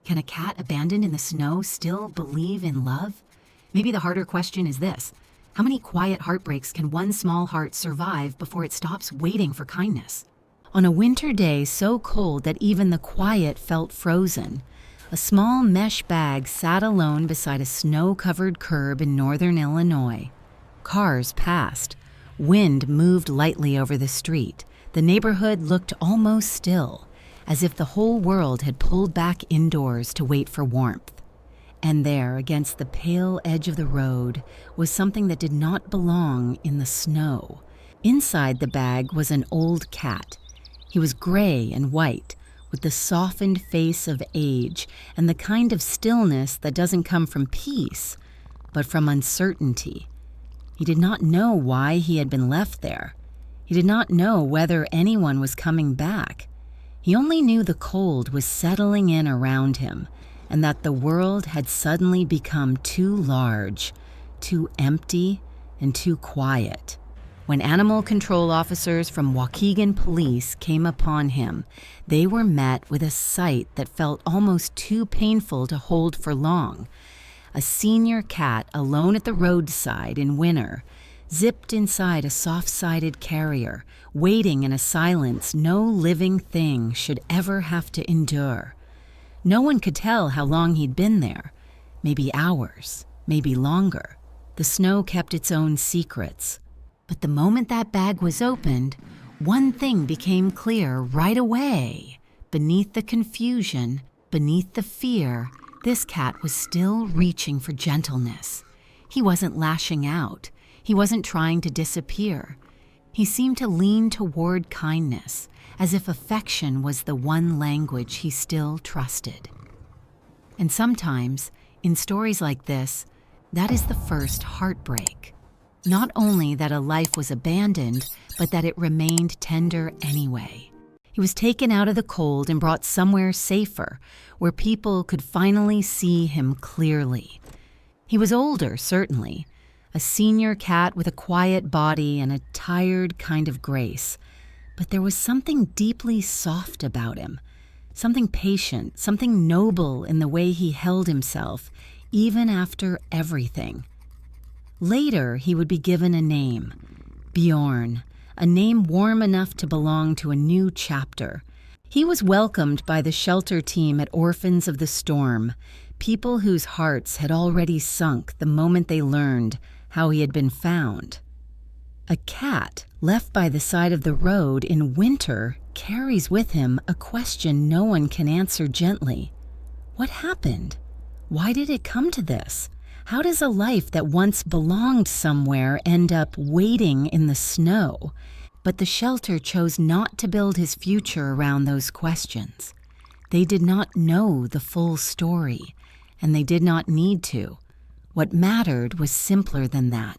Can a cat abandoned in the snow still believe in love? Maybe the harder question is this: how many quiet heartbreaks can one small heart survive before it stops waiting for kindness? On a winter day so cold that even the quiet felt frozen, a small mesh bag sat alone beside a snow-covered curb in northern Illinois. Cars passed. Wind moved lightly over the street. The neighborhood looked almost still, as if the whole world had pulled back indoors to wait for warmth. And there, against the pale edge of the road, was something that did not belong in the snow. Inside the bag was an old cat. He was gray and white, with the softened face of age and the kind of stillness that doesn't come from peace, but from uncertainty. He did not know why he had been left there. He did not know whether anyone was coming back. He only knew the cold was settling in around him, and that the world had suddenly become too large, too empty, and too quiet. When animal control officers from Waukegan Police came upon him, they were met with a sight that felt almost too painful to hold for long. A senior cat alone at the roadside in winter, zipped inside a soft-sided carrier, waiting in a silence no living thing should ever have to endure. No one could tell how long he'd been there. Maybe hours, maybe longer. The snow kept its own secrets. But the moment that bag was opened, one thing became clear right away. Beneath the confusion, beneath the fear, this cat was still reaching for gentleness. He wasn't lashing out. He wasn't trying to disappear. He seemed to lean toward kindness, as if affection was the one language he still trusted. And sometimes, in stories like this, that is the first heartbreak. Not only that a life was abandoned, but that it remained tender anyway. He was taken out of the cold and brought somewhere safer, where people could finally see him clearly. He was older, certainly, a senior cat with a quiet body and a tired kind of grace. But there was something deeply soft about him, something patient, something noble in the way he held himself, even after everything. Later, he would be given a name, Bjorn, a name warm enough to belong to a new chapter. He was welcomed by the shelter team at Orphans of the Storm, people whose hearts had already sunk the moment they learned how he had been found. A cat left by the side of the road in winter carries with him a question no one can answer gently. What happened? Why did it come to this? How does a life that once belonged somewhere end up waiting in the snow? But the shelter chose not to build his future around those questions. They did not know the full story, and they did not need to. What mattered was simpler than that.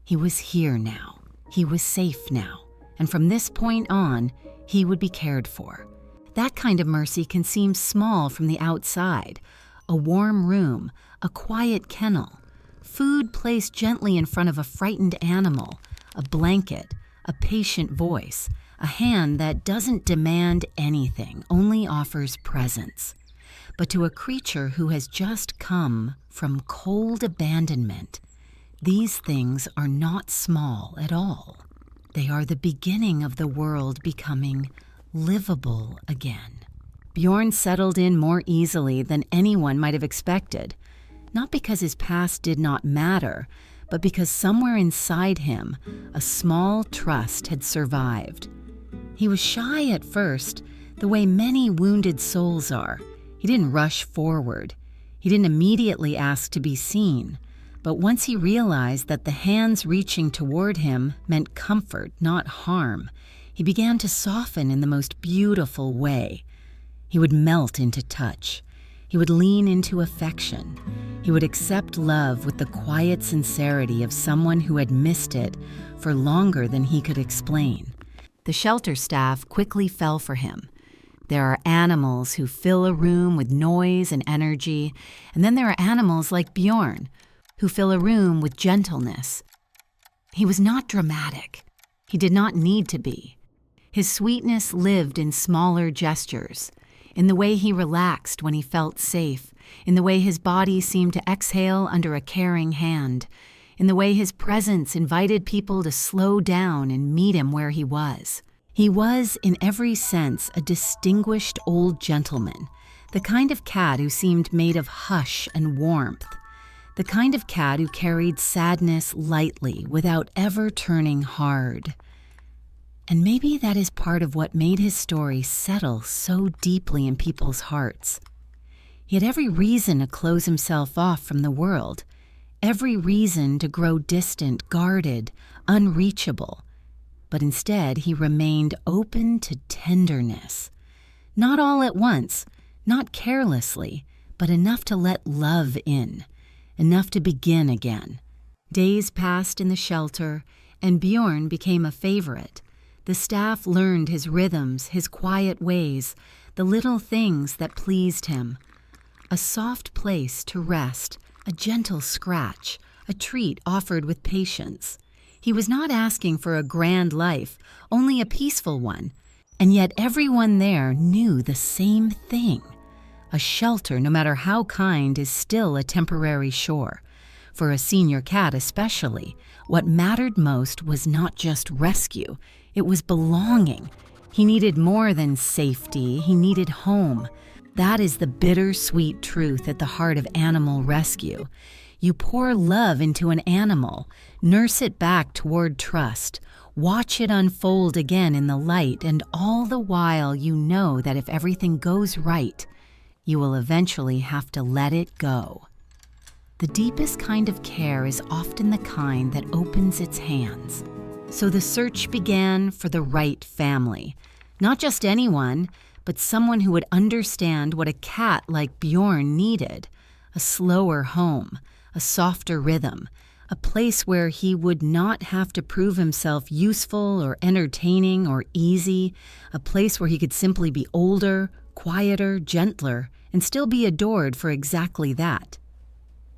He was here now. He was safe now. And from this point on, he would be cared for. That kind of mercy can seem small from the outside. A warm room, a quiet kennel, food placed gently in front of a frightened animal, a blanket, a patient voice, a hand that doesn't demand anything, only offers presence. But to a creature who has just come from cold abandonment, these things are not small at all. They are the beginning of the world becoming livable again. Bjorn settled in more easily than anyone might have expected, not because his past did not matter, but because somewhere inside him, a small trust had survived. He was shy at first, the way many wounded souls are. He didn't rush forward. He didn't immediately ask to be seen. But once he realized that the hands reaching toward him meant comfort, not harm, he began to soften in the most beautiful way. He would melt into touch. He would lean into affection. He would accept love with the quiet sincerity of someone who had missed it for longer than he could explain. The shelter staff quickly fell for him. There are animals who fill a room with noise and energy, and then there are animals like Bjorn, who fill a room with gentleness. He was not dramatic. He did not need to be. His sweetness lived in smaller gestures, in the way he relaxed when he felt safe, in the way his body seemed to exhale under a caring hand, in the way his presence invited people to slow down and meet him where he was. He was, in every sense, a distinguished old gentleman, the kind of cat who seemed made of hush and warmth, the kind of cat who carried sadness lightly without ever turning hard. And maybe that is part of what made his story settle so deeply in people's hearts. He had every reason to close himself off from the world, every reason to grow distant, guarded, unreachable. But instead, he remained open to tenderness. Not all at once, not carelessly, but enough to let love in, enough to begin again. Days passed in the shelter, and Bjorn became a favorite. The staff learned his rhythms, his quiet ways, the little things that pleased him. A soft place to rest, a gentle scratch, a treat offered with patience. He was not asking for a grand life, only a peaceful one, and yet everyone there knew the same thing. A shelter, no matter how kind, is still a temporary shore. For a senior cat especially, what mattered most was not just rescue, it was belonging. He needed more than safety, he needed home. That is the bittersweet truth at the heart of animal rescue. You pour love into an animal, nurse it back toward trust, watch it unfold again in the light, and all the while you know that if everything goes right, you will eventually have to let it go. The deepest kind of care is often the kind that opens its hands. So the search began for the right family. Not just anyone, but someone who would understand what a cat like Bjorn needed. A slower home, a softer rhythm, a place where he would not have to prove himself useful or entertaining or easy, a place where he could simply be older, quieter, gentler, and still be adored for exactly that.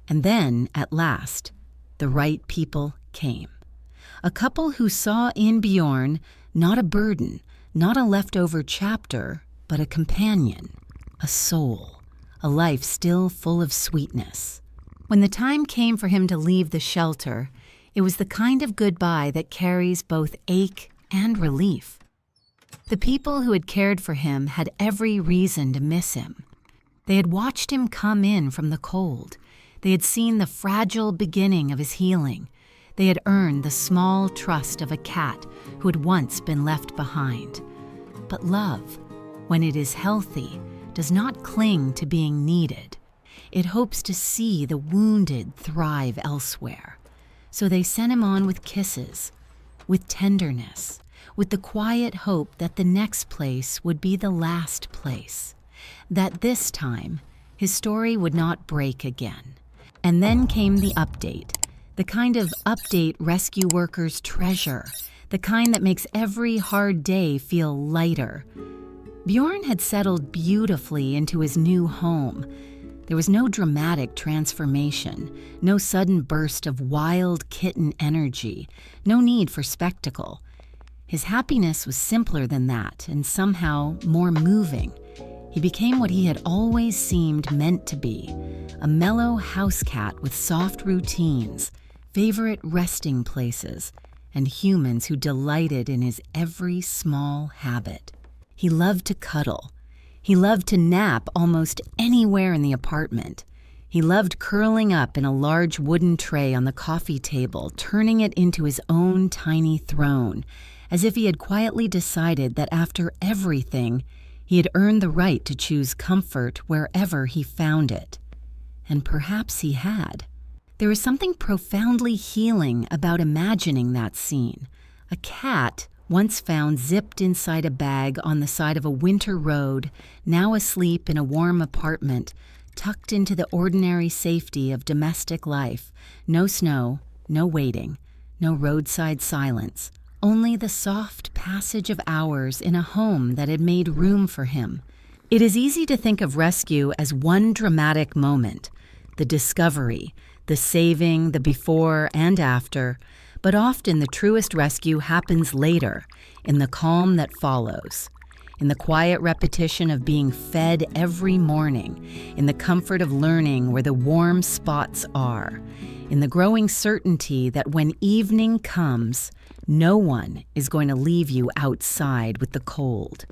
And then, at last, the right people came. A couple who saw in Bjorn not a burden, not a leftover chapter, but a companion, a soul, a life still full of sweetness. When the time came for him to leave the shelter, it was the kind of goodbye that carries both ache and relief. The people who had cared for him had every reason to miss him. They had watched him come in from the cold. They had seen the fragile beginning of his healing. They had earned the small trust of a cat who had once been left behind. But love, when it is healthy, does not cling to being needed. It hopes to see the wounded thrive elsewhere. So they sent him on with kisses, with tenderness, with the quiet hope that the next place would be the last place, that this time his story would not break again. And then came the update, the kind of update rescue workers treasure, the kind that makes every hard day feel lighter. Bjorn had settled beautifully into his new home. There was no dramatic transformation, no sudden burst of wild kitten energy, no need for spectacle. His happiness was simpler than that and somehow more moving. He became what he had always seemed meant to be, a mellow house cat with soft routines, favorite resting places, and humans who delighted in his every small habit. He loved to cuddle. He loved to nap almost anywhere in the apartment. He loved curling up in a large wooden tray on the coffee table, turning it into his own tiny throne, as if he had quietly decided that after everything, he had earned the right to choose comfort wherever he found it. And perhaps he had. There was something profoundly healing about imagining that scene. A cat, once found zipped inside a bag on the side of a winter road, now asleep in a warm apartment, tucked into the ordinary safety of domestic life. No snow, no waiting, no roadside silence. Only the soft passage of hours in a home that had made room for him. It is easy to think of rescue as one dramatic moment, the discovery, the saving, the before and after, but often the truest rescue happens later, in the calm that follows. in the quiet repetition of being fed every morning, in the comfort of learning where the warm spots are, in the growing certainty that when evening comes, no one is going to leave you outside with the cold.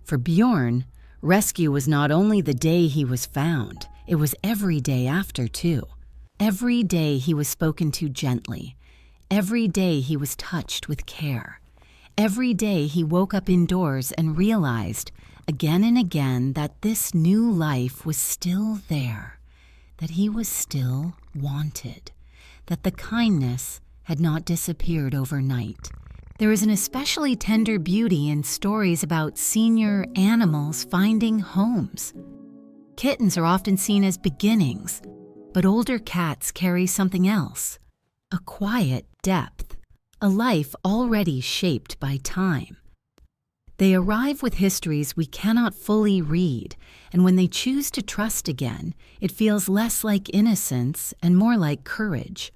For Bjorn, rescue was not only the day he was found, it was every day after, too. Every day he was spoken to gently. Every day he was touched with care. Every day he woke up indoors and realized, again and again, that this new life was still there, that he was still wanted, that the kindness had not disappeared overnight. There is an especially tender beauty in stories about senior animals finding homes. Kittens are often seen as beginnings, but older cats carry something else, a quiet depth, a life already shaped by time. They arrive with histories we cannot fully read, and when they choose to trust again, it feels less like innocence and more like courage.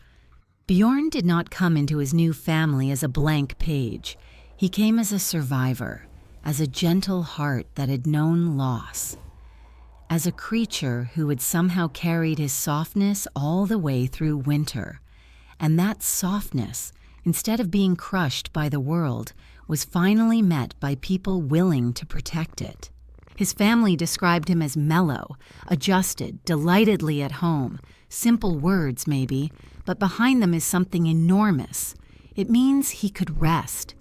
Bjorn did not come into his new family as a blank page. He came as a survivor, as a gentle heart that had known loss, as a creature who had somehow carried his softness all the way through winter. And that softness, instead of being crushed by the world, was finally met by people willing to protect it. His family described him as mellow, adjusted, delightedly at home. Simple words, maybe, but behind them is something enormous. It means he could rest.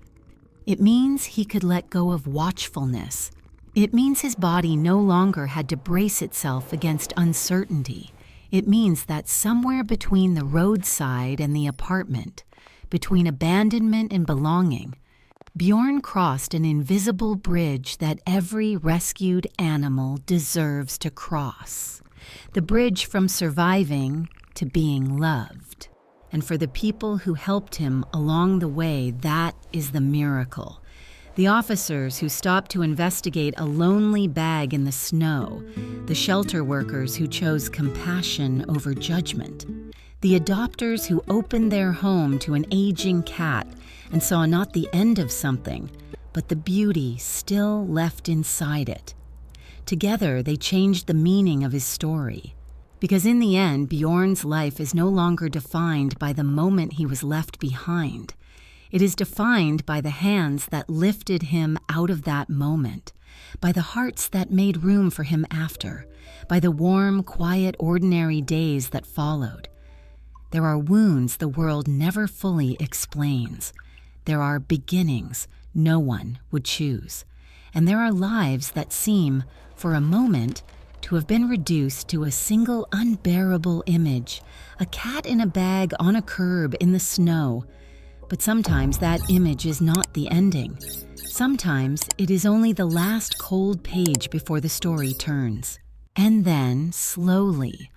It means he could let go of watchfulness. It means his body no longer had to brace itself against uncertainty. It means that somewhere between the roadside and the apartment, between abandonment and belonging, Bjorn crossed an invisible bridge that every rescued animal deserves to cross. The bridge from surviving to being loved. And for the people who helped him along the way, that is the miracle. The officers who stopped to investigate a lonely bag in the snow, the shelter workers who chose compassion over judgment, the adopters who opened their home to an aging cat and saw not the end of something, but the beauty still left inside it. Together, they changed the meaning of his story. Because in the end, Bjorn's life is no longer defined by the moment he was left behind. It is defined by the hands that lifted him out of that moment, by the hearts that made room for him after, by the warm, quiet, ordinary days that followed. There are wounds the world never fully explains. There are beginnings no one would choose. And there are lives that seem, for a moment, to have been reduced to a single unbearable image, a cat in a bag on a curb in the snow. But sometimes that image is not the ending. Sometimes it is only the last cold page before the story turns. And then, slowly,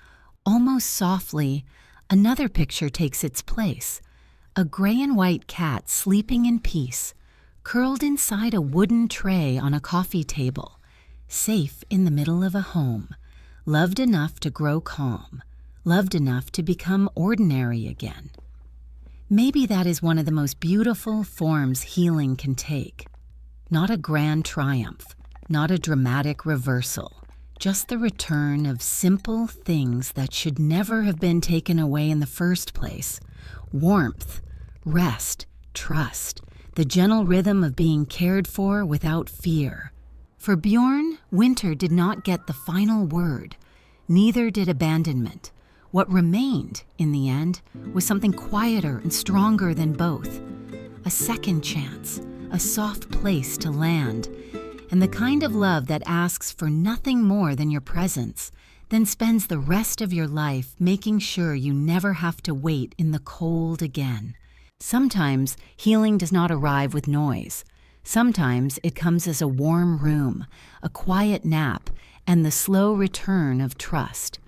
almost softly, another picture takes its place. A gray and white cat sleeping in peace, curled inside a wooden tray on a coffee table, safe in the middle of a home, loved enough to grow calm, loved enough to become ordinary again. Maybe that is one of the most beautiful forms healing can take. Not a grand triumph, not a dramatic reversal, just the return of simple things that should never have been taken away in the first place. Warmth, rest, trust, the gentle rhythm of being cared for without fear. For Bjorn, winter did not get the final word. Neither did abandonment. What remained, in the end, was something quieter and stronger than both. A second chance, a soft place to land, and the kind of love that asks for nothing more than your presence, then spends the rest of your life making sure you never have to wait in the cold again. Sometimes healing does not arrive with noise. Sometimes it comes as a warm room, a quiet nap, and the slow return of trust.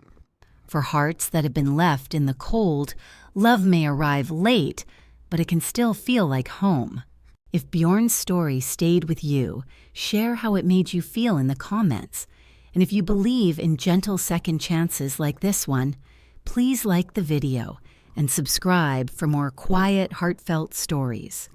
For hearts that have been left in the cold, love may arrive late, but it can still feel like home. If Bjorn's story stayed with you, share how it made you feel in the comments. And if you believe in gentle second chances like this one, please like the video and subscribe for more quiet, heartfelt stories.